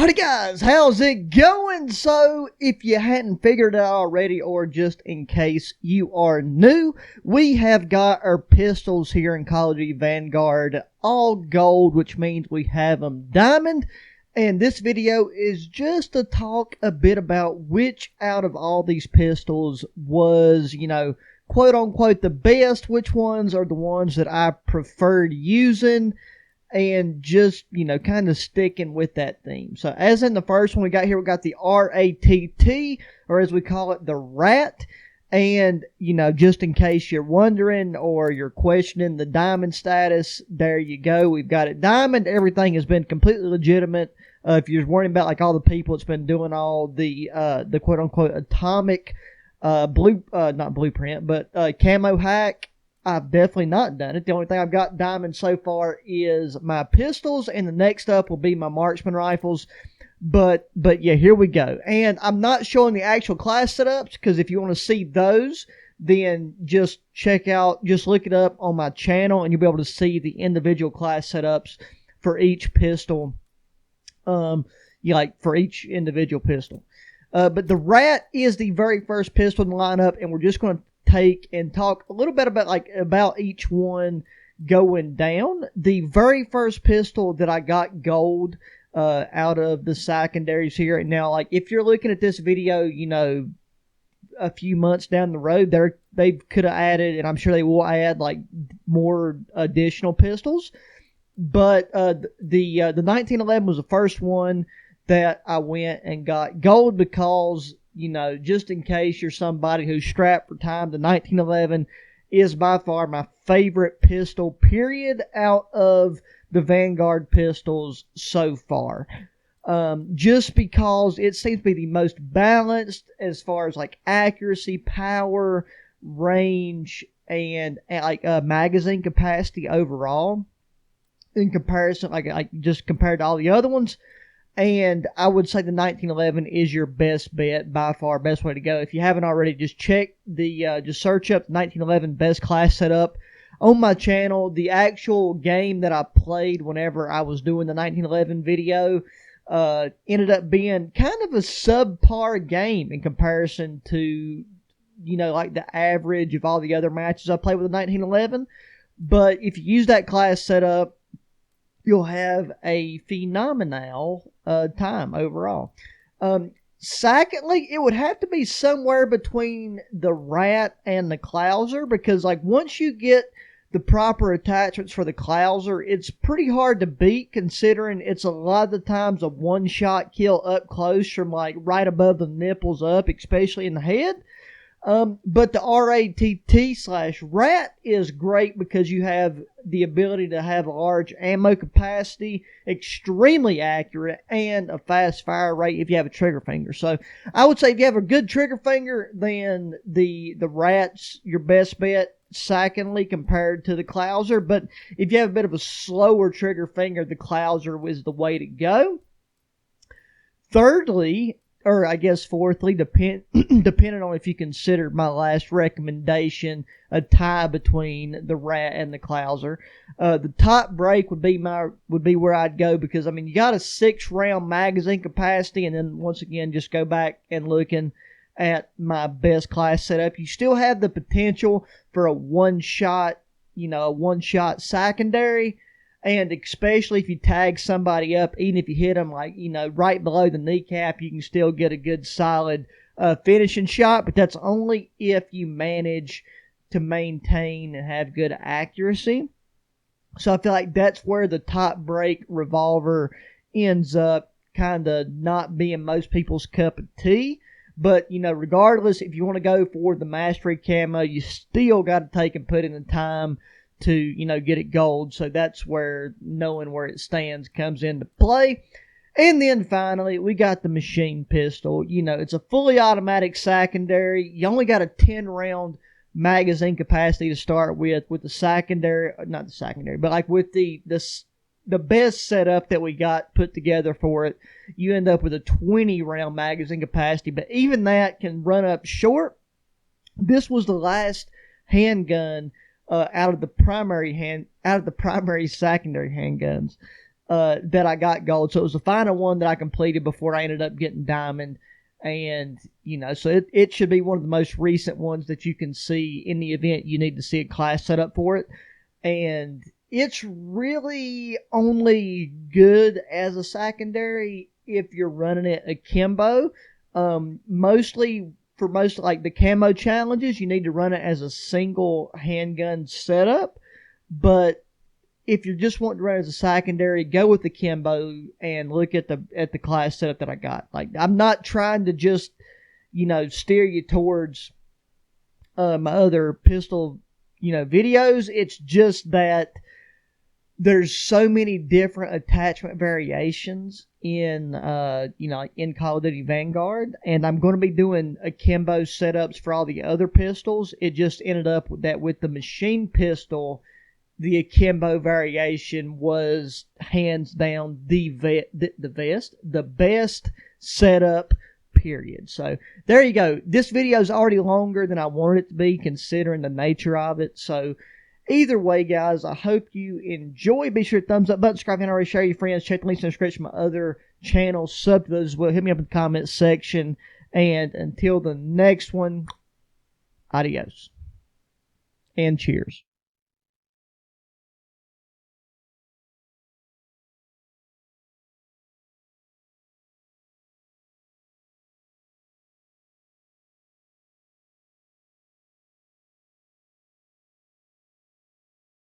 Howdy guys, how's it going? So, if you hadn't figured it out already, or just in case you are new, we have got our pistols here in COD Vanguard all gold, which means we have them diamond. And this video is just to talk a bit about which out of all these pistols was, quote unquote the best, which ones are the ones that I preferred using, and just, kind of sticking with that theme. So as in the first one we got here, we got the RATT, or as we call it, the Rat. And, just in case you're wondering or you're questioning the diamond status, there you go. We've got it diamond. Everything has been completely legitimate. If you're worrying about like all the people that's been doing all the quote unquote atomic not blueprint, but camo hack, I've definitely not done it. The only thing I've got diamond so far is my pistols, and the next up will be my marksman rifles. But yeah, here we go. And I'm not showing the actual class setups, because if you want to see those, then just look it up on my channel, and you'll be able to see the individual class setups for each pistol. For each individual pistol. But the Rat is the very first pistol in the lineup, and we're just going to take and talk a little bit about each one going down. The very first pistol that I got gold out of the secondaries here, and now if you're looking at this video, a few months down the road, they could have added, and I'm sure they will add more additional pistols. But the 1911 was the first one that I went and got gold because, just in case you're somebody who's strapped for time, the 1911 is by far my favorite pistol, period, out of the Vanguard pistols so far. Just because it seems to be the most balanced as far as accuracy, power, range, and magazine capacity overall in comparison, just compared to all the other ones. And I would say the 1911 is your best bet, by far, best way to go. If you haven't already, just check just search up 1911 best class setup on my channel. The actual game that I played whenever I was doing the 1911 video ended up being kind of a subpar game in comparison to, the average of all the other matches I played with the 1911. But if you use that class setup, you'll have a phenomenal time overall. Secondly, it would have to be somewhere between the Rat and the Clouser, because once you get the proper attachments for the Clouser, it's pretty hard to beat, considering it's a lot of the times a one-shot kill up close from right above the nipples up, especially in the head. But the RATT/Rat is great because you have the ability to have a large ammo capacity, extremely accurate, and a fast fire rate if you have a trigger finger. So I would say if you have a good trigger finger, then the Rat's your best bet. Secondly, compared to the Clouser. But if you have a bit of a slower trigger finger, the Clouser is the way to go. Thirdly, or I guess fourthly, depending on if you consider my last recommendation a tie between the Rat and the Clouser, the top break would be where I'd go, because you got a 6-round magazine capacity, and then once again just go back and looking at my best class setup, you still have the potential for a one-shot secondary. And especially if you tag somebody up, even if you hit them right below the kneecap, you can still get a good solid finishing shot. But that's only if you manage to maintain and have good accuracy. So I feel like that's where the top break revolver ends up kind of not being most people's cup of tea. But, regardless, if you want to go for the mastery camo, you still got to take and put in the time to, get it gold. So that's where knowing where it stands comes into play. And then finally, we got the machine pistol. It's a fully automatic secondary. You only got a 10-round magazine capacity to start with the secondary, not the secondary, but with the best setup that we got put together for it, you end up with a 20-round magazine capacity. But even that can run up short. This was the last handgun out of the primary secondary handguns that I got gold. So it was the final one that I completed before I ended up getting diamond. And, so it should be one of the most recent ones that you can see in the event. You need to see a class set up for it. And it's really only good as a secondary if you're running it akimbo. Mostly for most like the camo challenges, you need to run it as a single handgun setup. But if you're just wanting to run as a secondary, go with the Kimbo and look at the class setup that I got. Like, I'm not trying to just, steer you towards my other pistol, videos. It's just that there's so many different attachment variations in, in Call of Duty Vanguard, and I'm going to be doing akimbo setups for all the other pistols. It just ended up that with the machine pistol, the akimbo variation was hands down the best setup, period. So there you go. This video is already longer than I wanted it to be, considering the nature of it. So either way, guys, I hope you enjoy. Be sure to thumbs up button, subscribe if you haven't already, share your friends, check the links in the description of my other channels, sub to those as well. Hit me up in the comments section. And until the next one, adios and cheers.